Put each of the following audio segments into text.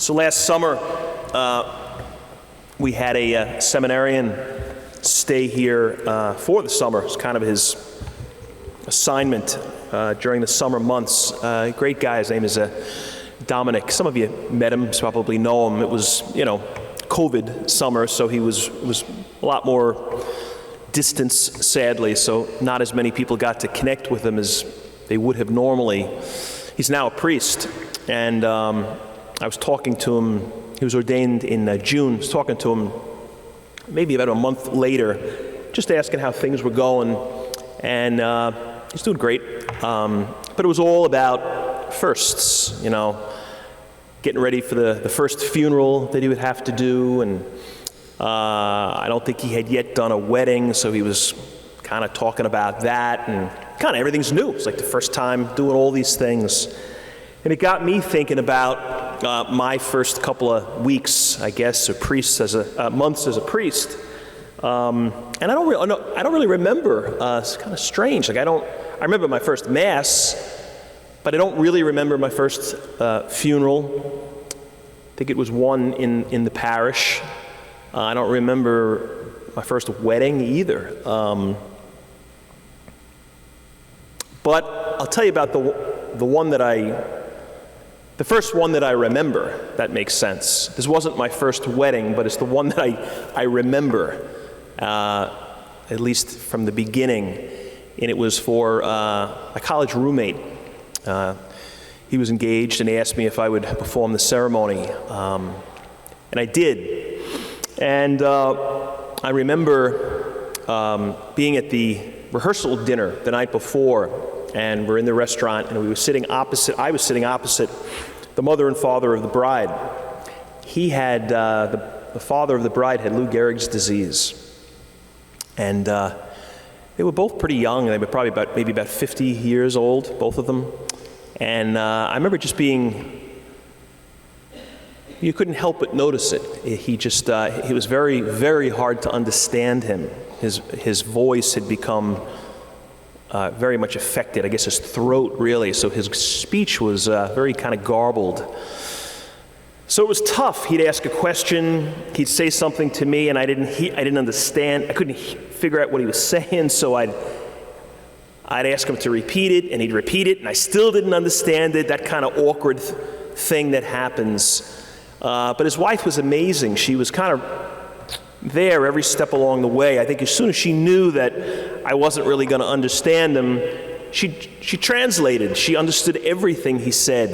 So last summer, we had a seminarian stay here for the summer. It's kind of his assignment during the summer months. Great guy. His name is Dominic. Some of you met him, probably know him. It was, COVID summer, so he was a lot more distance, sadly, so not as many people got to connect with him as they would have normally. He's now a priest, and I was talking to him. He was ordained in June. I was talking to him maybe about a month later, just asking how things were going, and he's doing great. But it was all about firsts, getting ready for the first funeral that he would have to do, and I don't think he had yet done a wedding, so he was kind of talking about that, and kind of everything's new. It's like the first time doing all these things. And it got me thinking about my first couple of weeks, I guess, or months as a priest. And I don't really remember. It's kind of strange. I remember my first Mass, but I don't really remember my first funeral. I think it was one in the parish. I don't remember my first wedding either. But I'll tell you about the first one that I remember. That makes sense. This wasn't my first wedding, but it's the one that I remember, at least from the beginning. And it was for a college roommate. He was engaged, and he asked me if I would perform the ceremony. And I did. And I remember being at the rehearsal dinner the night before, and we're in the restaurant, and I was sitting opposite the mother and father of the bride. He had, the father of the bride had Lou Gehrig's disease. And they were both pretty young. They were probably maybe about 50 years old, both of them. And I remember just you couldn't help but notice it. He was very, very hard to understand him. His voice had become very much affected, I guess his throat really, so his speech was very kind of garbled. So it was tough. He'd ask a question, he'd say something to me, and I didn't understand. I couldn't figure out what he was saying, so I'd ask him to repeat it, and he'd repeat it, and I still didn't understand it, that kind of awkward thing that happens. But his wife was amazing. She was kind of there every step along the way. I think as soon as she knew that I wasn't really going to understand him, she translated. She understood everything he said.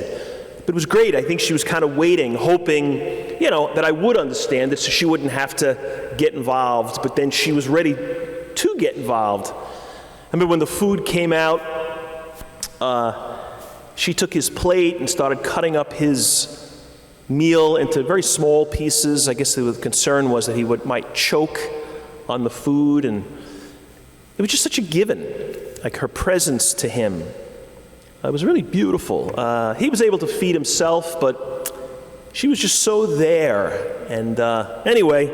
But it was great. I think she was kind of waiting, hoping, that I would understand it so she wouldn't have to get involved. But then she was ready to get involved. I remember when the food came out, she took his plate and started cutting up his meal into very small pieces. I guess the concern was that he might choke on the food, and it was just such a given, like her presence to him. It was really beautiful. He was able to feed himself, but she was just so there. And anyway,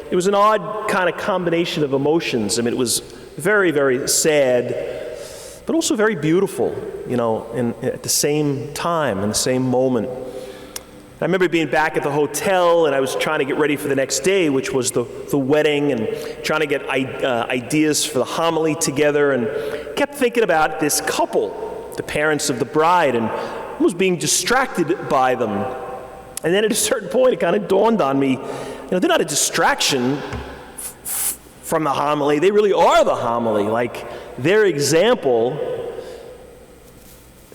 it was an odd kind of combination of emotions. I mean, it was very, very sad, but also very beautiful, at the same time, in the same moment. I remember being back at the hotel, and I was trying to get ready for the next day, which was the wedding, and trying to get ideas for the homily together, and kept thinking about this couple, the parents of the bride, and was being distracted by them. And then at a certain point, it kind of dawned on me, they're not a distraction from the homily. They really are the homily. Like, their example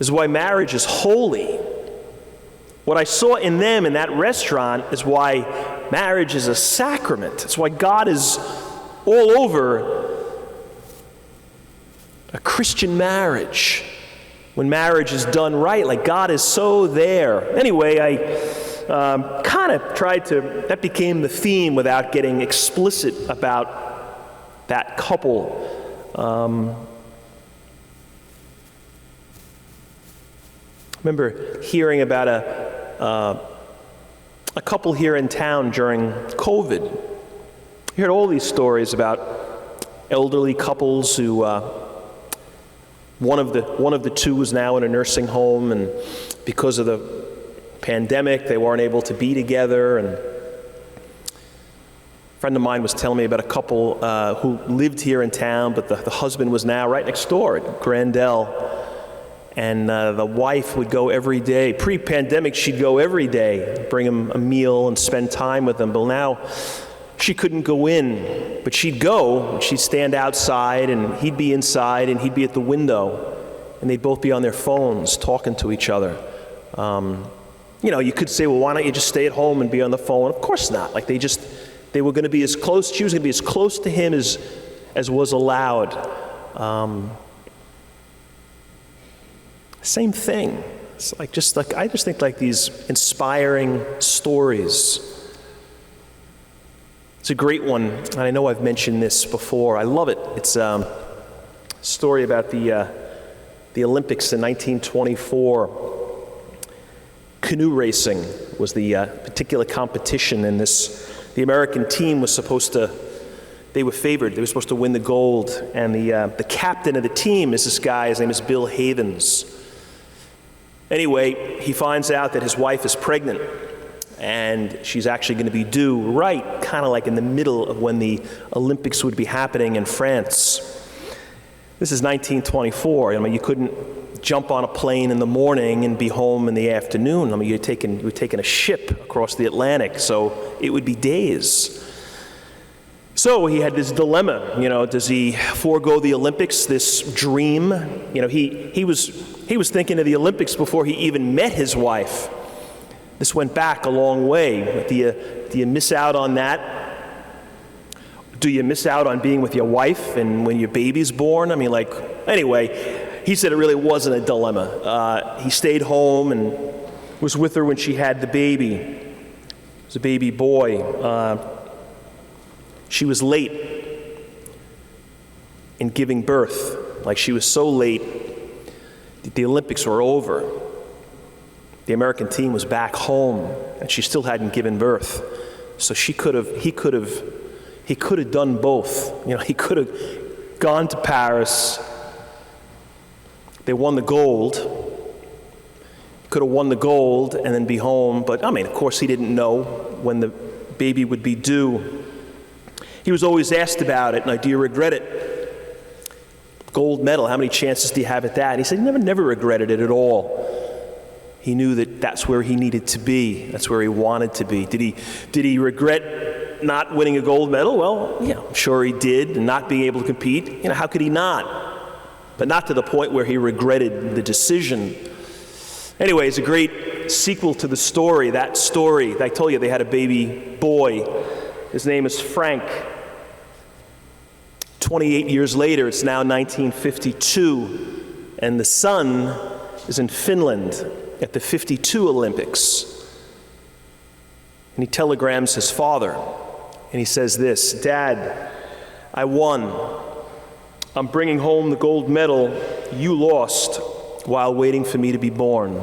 is why marriage is holy. What I saw in them in that restaurant is why marriage is a sacrament. It's why God is all over a Christian marriage. When marriage is done right, like God is so there. Anyway, I kind of tried that became the theme without getting explicit about that couple. I remember hearing about a couple here in town during COVID. You heard all these stories about elderly couples who one of the two was now in a nursing home, and because of the pandemic, they weren't able to be together. And a friend of mine was telling me about a couple who lived here in town, but the husband was now right next door at Grandel. And the wife would go every day. Pre-pandemic, she'd go every day, bring him a meal and spend time with him. But now she couldn't go in. But she'd go, and she'd stand outside, and he'd be inside, and he'd be at the window. And they'd both be on their phones talking to each other. You could say, well, why don't you just stay at home and be on the phone? Of course not. Like they were going to be as close, she was going to be as close to him as was allowed. Same thing. It's I just think like these inspiring stories. It's a great one, and I know I've mentioned this before. I love it. It's a story about the Olympics in 1924. Canoe racing was the particular competition, and the American team was they were favored. They were supposed to win the gold, and the captain of the team is this guy. His name is Bill Havens. Anyway, he finds out that his wife is pregnant, and she's actually going to be due right kind of like in the middle of when the Olympics would be happening in France. This is 1924. You couldn't jump on a plane in the morning and be home in the afternoon. You were taking a ship across the Atlantic, so it would be days. So he had this dilemma, does he forego the Olympics, this dream? He was thinking of the Olympics before he even met his wife. This went back a long way. Do you miss out on that? Do you miss out on being with your wife and when your baby's born? Anyway, he said it really wasn't a dilemma. He stayed home and was with her when she had the baby. It was a baby boy. She was late in giving birth. She was so late, the Olympics were over. The American team was back home, and she still hadn't given birth. So he could have done both. He could have gone to Paris. They won the gold. He could have won the gold and then be home. But of course, he didn't know when the baby would be due. He was always asked about it, do you regret it? Gold medal, how many chances do you have at that? And he said he never regretted it at all. He knew that that's where he needed to be. That's where he wanted to be. Did he regret not winning a gold medal? Well, yeah, I'm sure he did, and not being able to compete. How could he not? But not to the point where he regretted the decision. Anyway, it's a great sequel to the story. That story, I told you they had a baby boy. His name is Frank. 28 years later, it's now 1952, and the son is in Finland at the 52 Olympics. And he telegrams his father, and he says this, "Dad, I won. I'm bringing home the gold medal you lost while waiting for me to be born."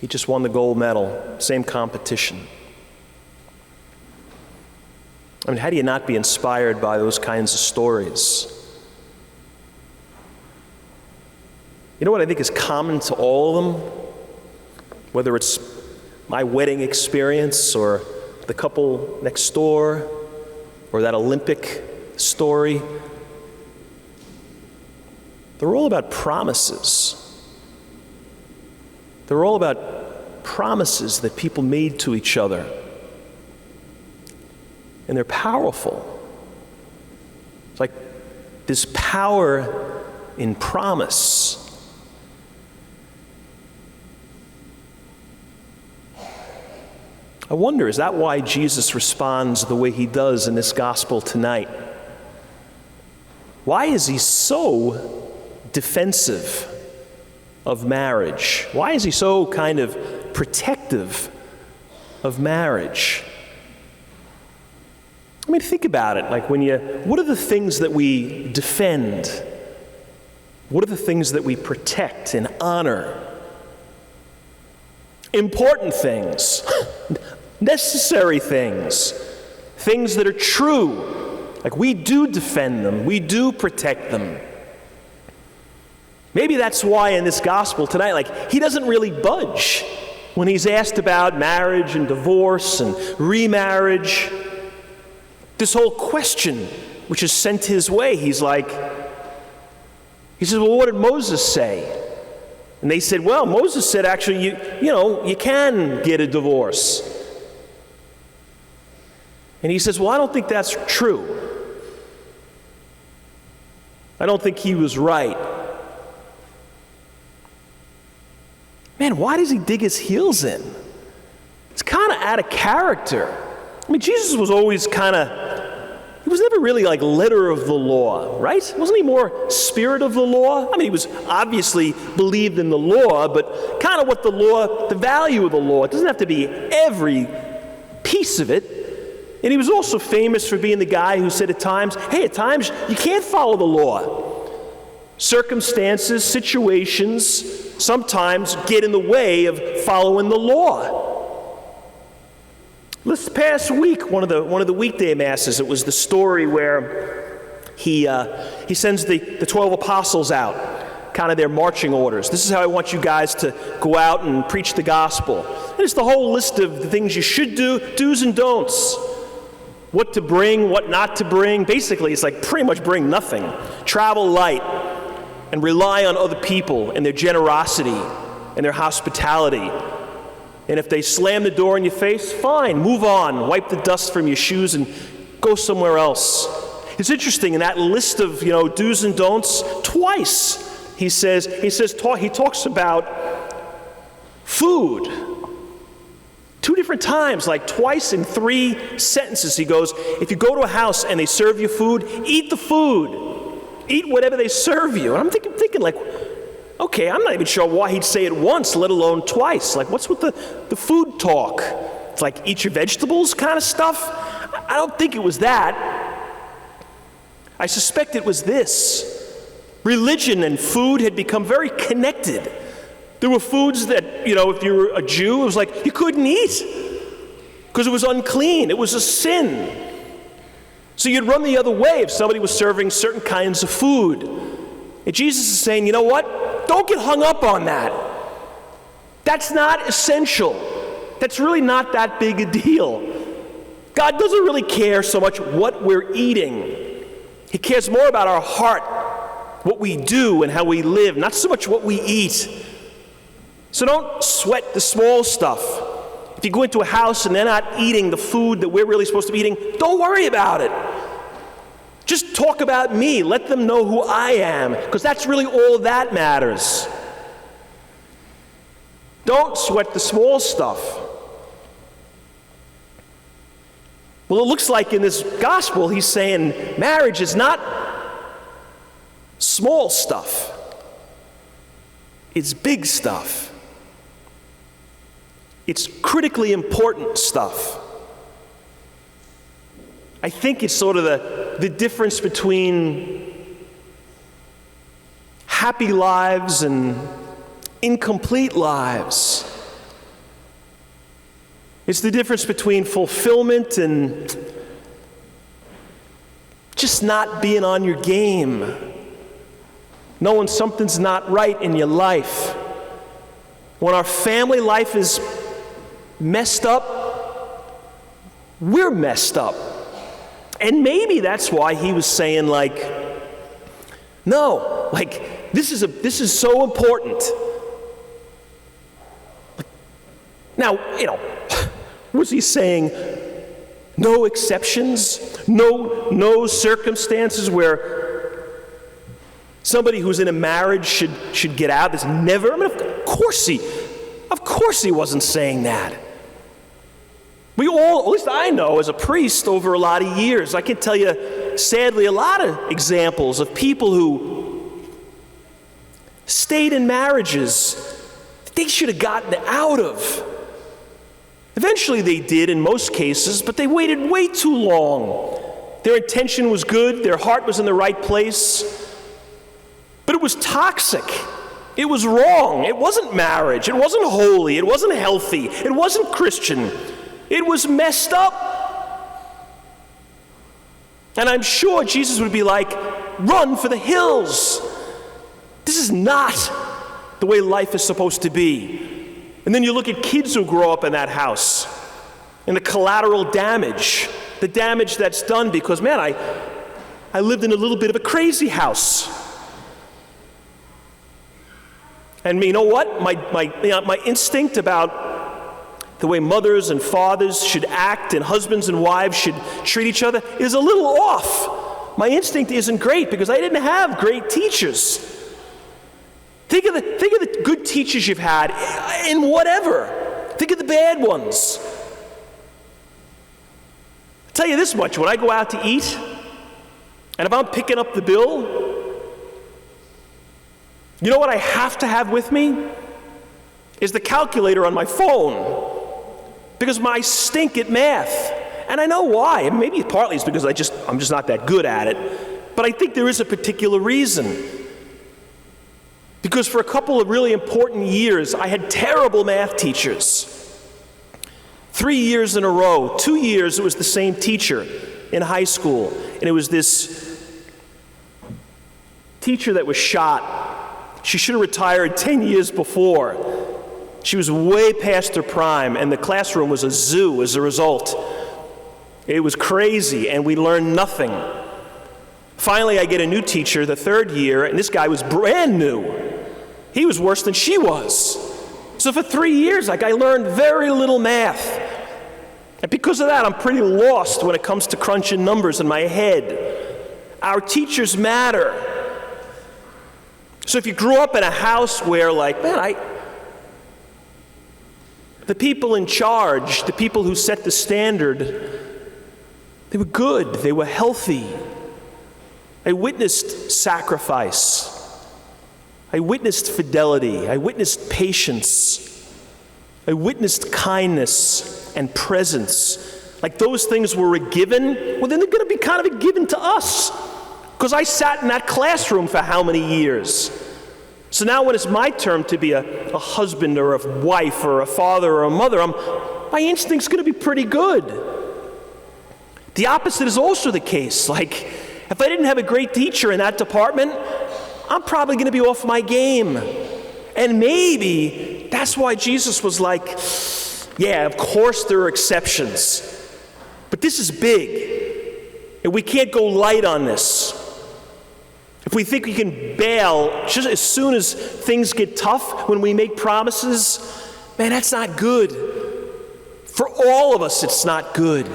He just won the gold medal, same competition. How do you not be inspired by those kinds of stories? You know what I think is common to all of them? Whether it's my wedding experience or the couple next door or that Olympic story, they're all about promises. They're all about promises that people made to each other. And they're powerful. It's like this power in promise. I wonder, is that why Jesus responds the way he does in this gospel tonight? Why is he so defensive of marriage? Why is he so kind of protective of marriage? Think about it. What are the things that we defend? What are the things that we protect and honor? Important things, necessary things, things that are true. We do defend them, we do protect them. Maybe that's why in this gospel tonight, like, he doesn't really budge when he's asked about marriage and divorce and remarriage. This whole question which is sent his way, he says, well, what did Moses say? And they said, well, Moses said, actually, you can get a divorce. And he says, well, I don't think that's true. I don't think he was right. Man, why does he dig his heels in? It's kind of out of character. I mean, Jesus was always he was never really like letter of the law, right? Wasn't he more spirit of the law? I mean, he was obviously believed in the law, but kind of what the law, the value of the law. It doesn't have to be every piece of it. And he was also famous for being the guy who said at times, hey, at times you can't follow the law. Circumstances, situations, sometimes get in the way of following the law. This past week, one of the weekday masses, it was the story where he sends the 12 apostles out, kind of their marching orders. This is how I want you guys to go out and preach the gospel. And it's the whole list of the things you should do, do's and don'ts. What to bring, what not to bring. Basically, it's like pretty much bring nothing. Travel light and rely on other people and their generosity and their hospitality. And if they slam the door in your face, fine, move on, wipe the dust from your shoes and go somewhere else. It's interesting, in that list of, do's and don'ts, twice he talks about food. 2 different times, like twice in 3 sentences, he goes, if you go to a house and they serve you food, eat the food. Eat whatever they serve you. And I'm thinking like, okay, I'm not even sure why he'd say it once, let alone twice. Like, what's with the food talk? It's like, eat your vegetables kind of stuff? I don't think it was that. I suspect it was this. Religion and food had become very connected. There were foods that, if you were a Jew, it was like you couldn't eat because it was unclean. It was a sin. So you'd run the other way if somebody was serving certain kinds of food. And Jesus is saying, you know what? Don't get hung up on that. That's not essential. That's really not that big a deal. God doesn't really care so much what we're eating. He cares more about our heart, what we do and how we live, not so much what we eat. So don't sweat the small stuff. If you go into a house and they're not eating the food that we're really supposed to be eating, don't worry about it. Just talk about me. Let them know who I am, because that's really all that matters. Don't sweat the small stuff. Well, it looks like in this gospel, he's saying marriage is not small stuff. It's big stuff. It's critically important stuff. I think it's sort of the difference between happy lives and incomplete lives. It's the difference between fulfillment and just not being on your game, knowing something's not right in your life. When our family life is messed up, we're messed up. And maybe that's why he was saying, no, this is so important. Now, was he saying no exceptions, no circumstances where somebody who's in a marriage should get out? There's never. I mean, of course he wasn't saying that. We all, at least I know as a priest over a lot of years, I can tell you, sadly, a lot of examples of people who stayed in marriages that they should have gotten out of. Eventually they did in most cases, but they waited way too long. Their intention was good, their heart was in the right place, but it was toxic. It was wrong. It wasn't marriage. It wasn't holy. It wasn't healthy. It wasn't Christian. It was messed up. And I'm sure Jesus would be like, run for the hills. This This is not the way life is supposed to be. And then you look at kids who grow up in that house and the collateral damage, the damage that's done because, man, I lived in a little bit of a crazy house. And you know what? My instinct about the way mothers and fathers should act and husbands and wives should treat each other is a little off. My instinct isn't great because I didn't have great teachers. Think of the good teachers you've had in whatever. Think of the bad ones. I'll tell you this much, when I go out to eat, and if I'm picking up the bill, you know what I have to have with me? Is the calculator on my phone. Because I stink at math. And I know why. Maybe partly it's because I'm just not that good at it. But I think there is a particular reason. Because for a couple of really important years, I had terrible math teachers. 3 years in a row, 2 years it was the same teacher in high school. And it was this teacher that was shot. She should have retired 10 years before. She was way past her prime, and the classroom was a zoo as a result. It was crazy, and we learned nothing. Finally, I get a new teacher the third year, and this guy was brand new. He was worse than she was. So for 3 years, I learned very little math. And because of that, I'm pretty lost when it comes to crunching numbers in my head. Our teachers matter. So if you grew up in a house where, the people in charge, the people who set the standard, they were good, they were healthy. I witnessed sacrifice. I witnessed fidelity. I witnessed patience. I witnessed kindness and presence. Like those things were a given, well, then they're going to be kind of a given to us. Because I sat in that classroom for how many years? So now when it's my turn to be a husband or a wife or a father or a mother, my instinct's going to be pretty good. The opposite is also the case. Like, if I didn't have a great teacher in that department, I'm probably going to be off my game. And maybe that's why Jesus was like, yeah, of course there are exceptions. But this is big. And we can't go light on this. If we think we can bail just as soon as things get tough, when we make promises, man, that's not good. For all of us, it's not good.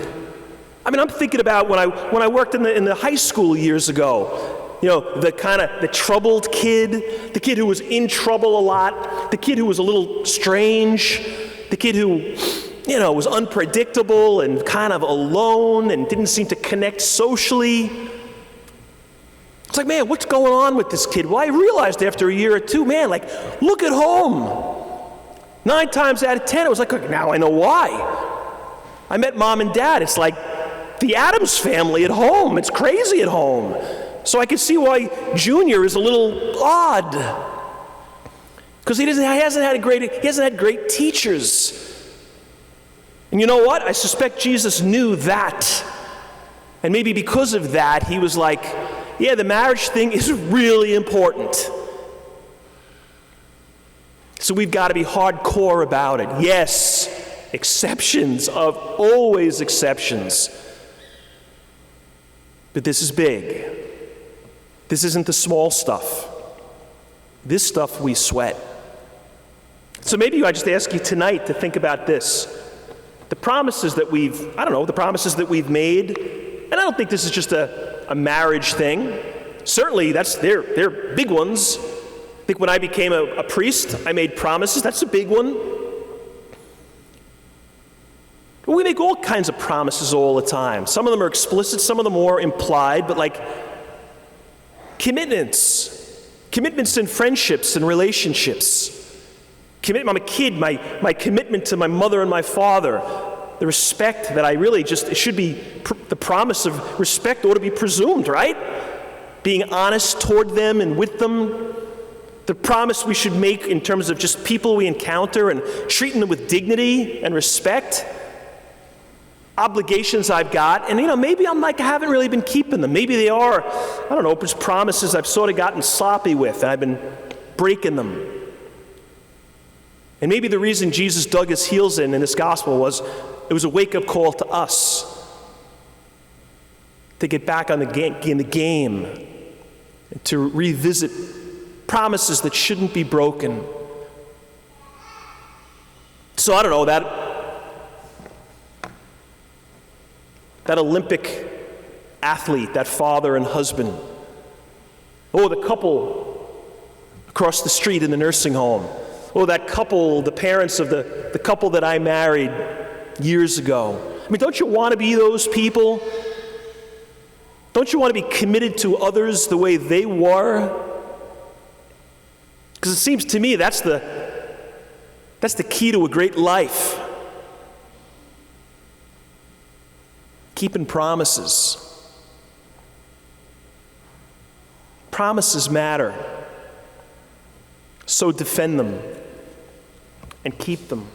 I mean, I'm thinking about when I worked in the high school years ago. You know, the troubled kid, the kid who was in trouble a lot, the kid who was a little strange, the kid who, was unpredictable and kind of alone and didn't seem to connect socially. It's like, man, what's going on with this kid? Well, I realized after a year or two, man, look at home. 9 times out of 10, it was like, now I know why. I met mom and dad. It's like the Addams family at home. It's crazy at home. So I can see why Junior is a little odd. Because he hasn't had great teachers. And you know what? I suspect Jesus knew that. And maybe because of that, he was like, yeah, the marriage thing is really important. So we've got to be hardcore about it. Yes, exceptions, of always exceptions. But this is big. This isn't the small stuff. This stuff we sweat. So maybe I just ask you tonight to think about this. The promises that we've made, and I don't think this is just a marriage thing. Certainly, they're big ones. I think when I became a priest, I made promises. That's a big one. But we make all kinds of promises all the time. Some of them are explicit, some of them more implied, but commitments in friendships and relationships. I'm a kid, my commitment to my mother and my father, the respect that it should be, the promise of respect ought to be presumed, right? Being honest toward them and with them. The promise we should make in terms of just people we encounter and treating them with dignity and respect. obligations I've got, and maybe I haven't really been keeping them. Maybe they are, I don't know, just promises I've sort of gotten sloppy with, and I've been breaking them. And maybe the reason Jesus dug his heels in this gospel was it was a wake-up call to us to get back in the game, and to revisit promises that shouldn't be broken. So I don't know, that Olympic athlete, that father and husband, the couple across the street in the nursing home, that couple, the parents of the couple that I married years ago. Don't you want to be those people? Don't you want to be committed to others the way they were? Because it seems to me that's the key to a great life. Keeping promises. Promises matter. So defend them and keep them.